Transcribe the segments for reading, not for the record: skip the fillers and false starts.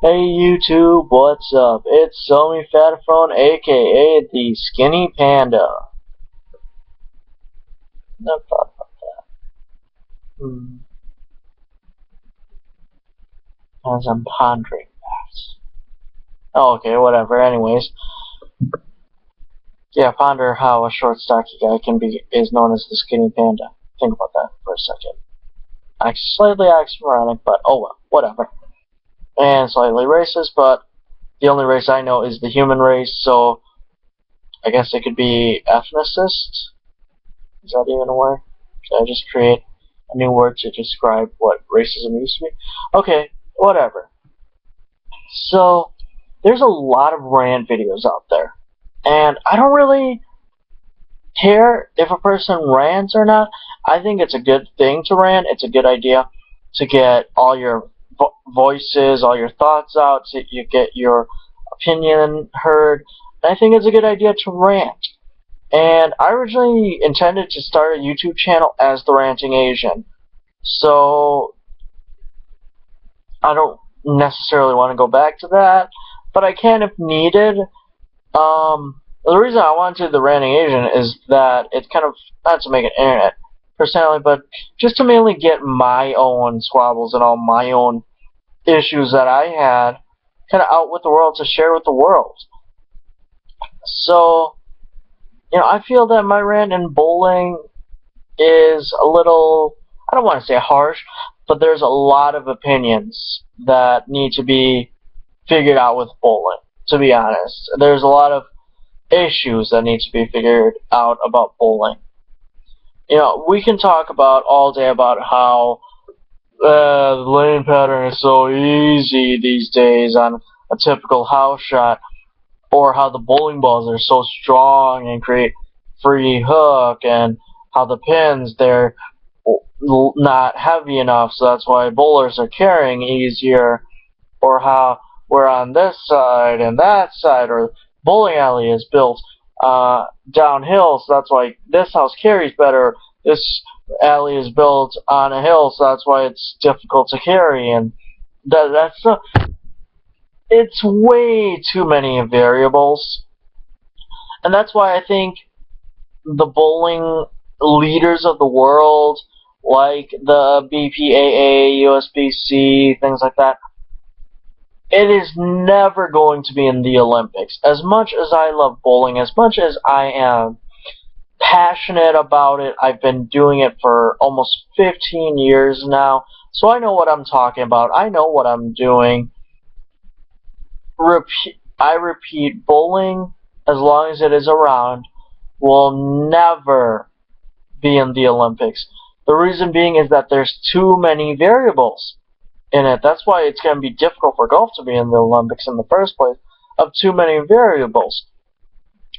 Hey YouTube, what's up? It's Somi Fataphone, aka the Skinny Panda. Never thought about that. As I'm pondering that. Oh, okay, whatever. Anyways, yeah, ponder how a short, stocky guy is known as the Skinny Panda. Think about that for a second. Slightly oxymoronic, but oh well, whatever. And slightly racist, but the only race I know is the human race, so I guess it could be ethnicist. Is that even a word? Should I just create a new word to describe what racism used to be? Okay, whatever. So, there's a lot of rant videos out there. And I don't really care if a person rants or not. I think it's a good thing to rant. It's a good idea to get all your voices, all your thoughts out, so you get your opinion heard. And I think it's a good idea to rant. And I originally intended to start a YouTube channel as The Ranting Asian. So, I don't necessarily want to go back to that, but I can if needed. The reason I wanted The Ranting Asian is that it's kind of, not to make an internet personality, but just to mainly get my own squabbles and all my own issues that I had kind of out with the world, to share with the world. So, I feel that my rant in bowling is a little, I don't want to say harsh, but there's a lot of opinions that need to be figured out with bowling, to be honest. There's a lot of issues that need to be figured out about bowling. We can talk about all day about how the lane pattern is so easy these days on a typical house shot, or how the bowling balls are so strong and create free hook, and how the pins, they're not heavy enough, so that's why bowlers are carrying easier, or how we're on this side and that side, or bowling alley is built downhill, so that's why this house carries better. This alley is built on a hill, so that's why it's difficult to carry, and it's way too many variables. And that's why I think the bowling leaders of the world, like the BPAA, USBC, things like that, it is never going to be in the Olympics. As much as I love bowling, as much as I am passionate about it, I've been doing it for almost 15 years now, so I know what I'm talking about. I know what I'm doing. I repeat, bowling, as long as it is around, will never be in the Olympics. The reason being is that there's too many variables in it. That's why it's going to be difficult for golf to be in the Olympics in the first place, of too many variables.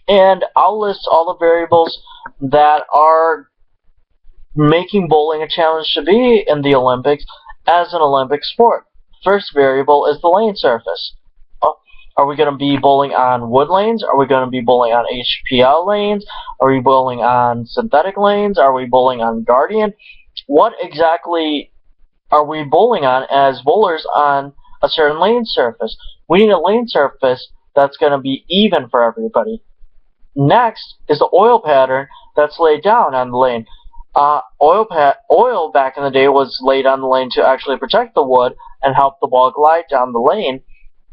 And I'll list all the variables that are making bowling a challenge to be in the Olympics as an Olympic sport. First variable is the lane surface. Are we going to be bowling on wood lanes? Are we going to be bowling on HPL lanes? Are we bowling on synthetic lanes? Are we bowling on Guardian? What exactly are we bowling on as bowlers on a certain lane surface? We need a lane surface that's going to be even for everybody. Next is the oil pattern that's laid down on the lane. Oil back in the day was laid on the lane to actually protect the wood and help the ball glide down the lane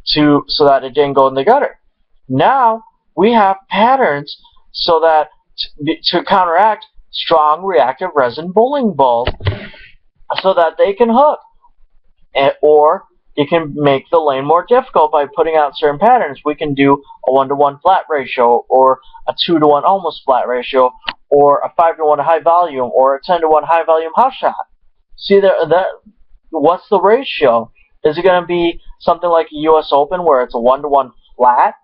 so that it didn't go in the gutter. Now we have patterns so that to counteract strong reactive resin bowling balls, so that they can hook, or you can make the lane more difficult by putting out certain patterns. We can do a 1-to-1 flat ratio, or a 2-to-1 almost flat ratio, or a 5-to-1 high volume, or a 10-to-1 high volume house shot. See what's the ratio? Is it going to be something like a US Open where it's a 1-to-1 flat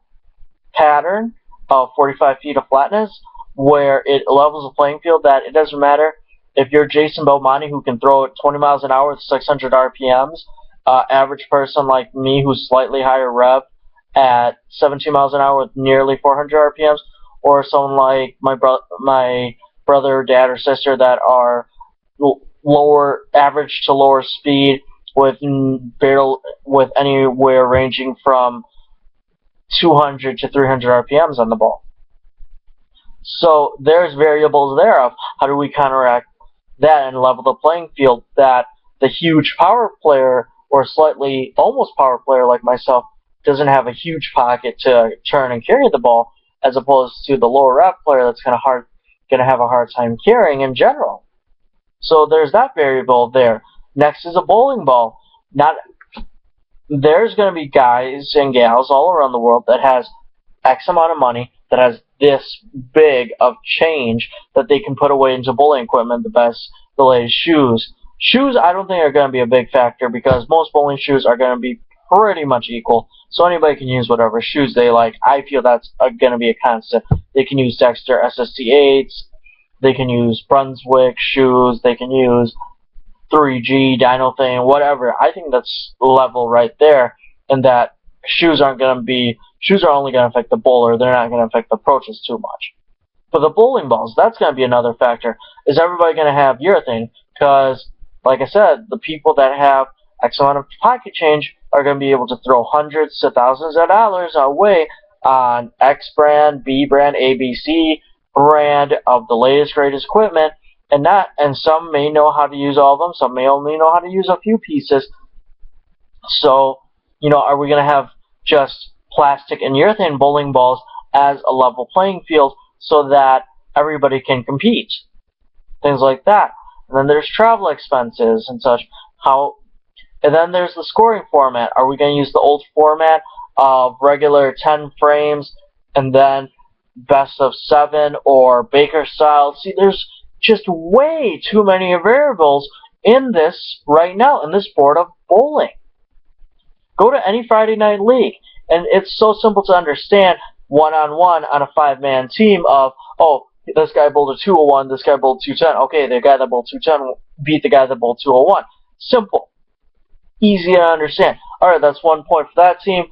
pattern of 45 feet of flatness, where it levels the playing field, that it doesn't matter if you're Jason Belmonte, who can throw it 20 miles an hour with 600 RPMs, average person like me who's slightly higher rev at 17 miles an hour with nearly 400 RPMs, or someone like my brother, dad, or sister that are lower, average to lower speed with anywhere ranging from 200 to 300 RPMs on the ball. So there's variables there of how do we counteract that and level the playing field that the huge power player or slightly almost power player like myself doesn't have a huge pocket to turn and carry the ball, as opposed to the lower rep player that's going to have a hard time carrying in general. So there's that variable there. Next is a bowling ball. There's going to be guys and gals all around the world that has X amount of money, that has this big of change that they can put away into bowling equipment, the latest shoes. Shoes, I don't think are going to be a big factor because most bowling shoes are going to be pretty much equal. So anybody can use whatever shoes they like. I feel that's going to be a constant. They can use Dexter SST8s. They can use Brunswick shoes. They can use 3G, Dino Thing, whatever. I think that's level right there, and that shoes are only going to affect the bowler. They're not going to affect the approaches too much. For the bowling balls, that's going to be another factor. Is everybody going to have urethane? Because, like I said, the people that have X amount of pocket change are going to be able to throw hundreds to thousands of dollars away on X brand, B brand, ABC brand of the latest, greatest equipment, and some may know how to use all of them. Some may only know how to use a few pieces. So, are we going to have just plastic and urethane bowling balls as a level playing field so that everybody can compete? Things like that. And then there's travel expenses and such. And then there's the scoring format. Are we going to use the old format of regular 10 frames and then best of 7 or Baker style? See, there's just way too many variables in this right now, in this sport of bowling. Go to any Friday night league, and it's so simple to understand one-on-one on a 5-man team of, this guy bowled a 201, this guy bowled 210. Okay, the guy that bowled 210 beat the guy that bowled 201. Simple. Easy to understand. Alright, that's 1 point for that team.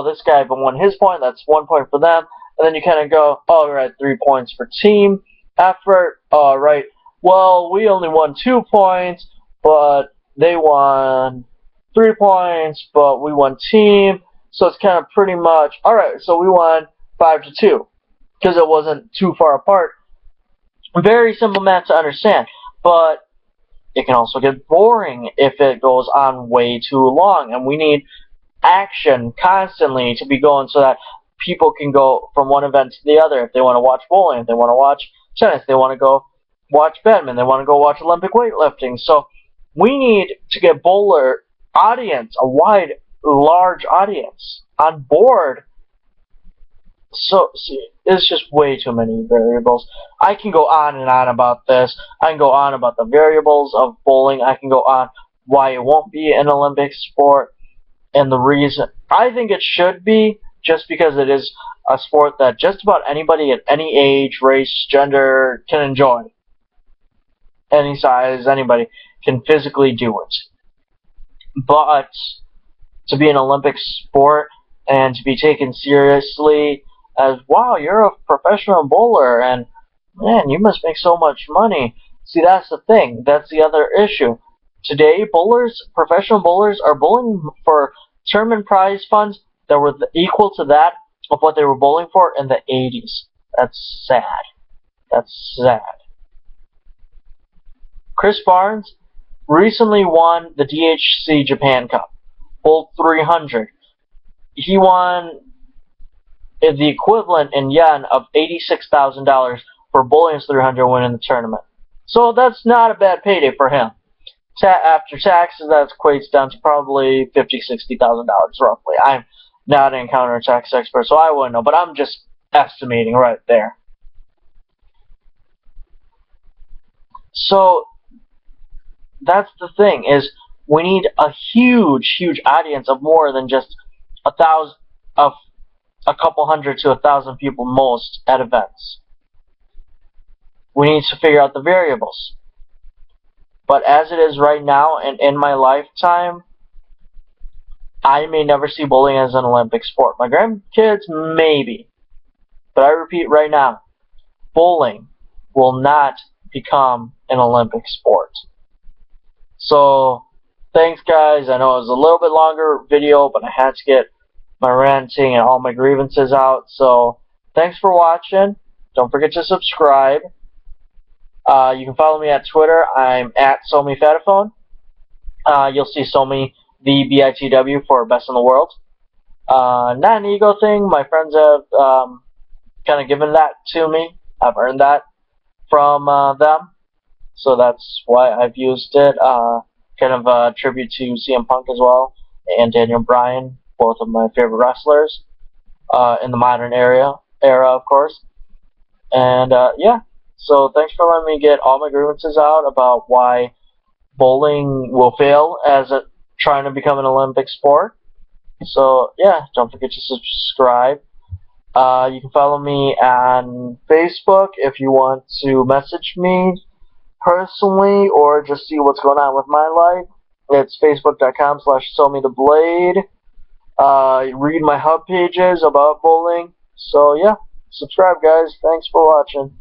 This guy won his point, that's 1 point for them. And then you kind of go, alright, 3 points for team effort. Alright, well, we only won 2 points, but they won 3 points, but we won team. So it's kind of pretty much, alright, so we won 5-2 because it wasn't too far apart. Very simple math to understand, but it can also get boring if it goes on way too long, and we need action constantly to be going so that people can go from one event to the other. If they want to watch bowling, if they want to watch tennis, they want to go watch badminton, they want to go watch Olympic weightlifting. So we need to get bowler audience, a wide, large audience on board. So, see, it's just way too many variables. I can go on and on about this. I can go on about the variables of bowling. I can go on why it won't be an Olympic sport. And the reason I think it should be, just because it is a sport that just about anybody at any age, race, gender can enjoy. Any size, anybody can physically do it. But to be an Olympic sport and to be taken seriously as, wow, you're a professional bowler, and man, you must make so much money. See, that's the thing. That's the other issue. Today, professional bowlers are bowling for tournament prize funds that were equal to that of what they were bowling for in the 80s. That's sad. That's sad. Chris Barnes recently won the DHC Japan Cup, bowled 300. He won the equivalent in yen of $86,000 for bowling his 300 win in the tournament. So that's not a bad payday for him. After taxes, that equates down to probably $50,000, $60,000 roughly. I'm not an accountant or tax expert, so I wouldn't know, but I'm just estimating right there. So that's the thing, is we need a huge, huge audience of more than just a couple hundred to 1,000 people most at events. We need to figure out the variables. But as it is right now, and in my lifetime, I may never see bowling as an Olympic sport. My grandkids, maybe. But I repeat right now, bowling will not become an Olympic sport. So thanks, guys. I know it was a little bit longer video, but I had to get my ranting and all my grievances out. So thanks for watching. Don't forget to subscribe. You can follow me at Twitter. I'm at SomiFataphone. You'll see Somi the BITW for Best in the World. Not an ego thing. My friends have kind of given that to me. I've earned that from them. So that's why I've used it. Kind of a tribute to CM Punk as well, and Daniel Bryan, both of my favorite wrestlers in the modern era, of course. And yeah, so thanks for letting me get all my grievances out about why bowling will fail as trying to become an Olympic sport. So yeah, don't forget to subscribe. You can follow me on Facebook if you want to message me personally or just see what's going on with my life. It's facebook.com/SomiTheBlade. Read my hub pages about bowling. So yeah, subscribe, guys. Thanks for watching.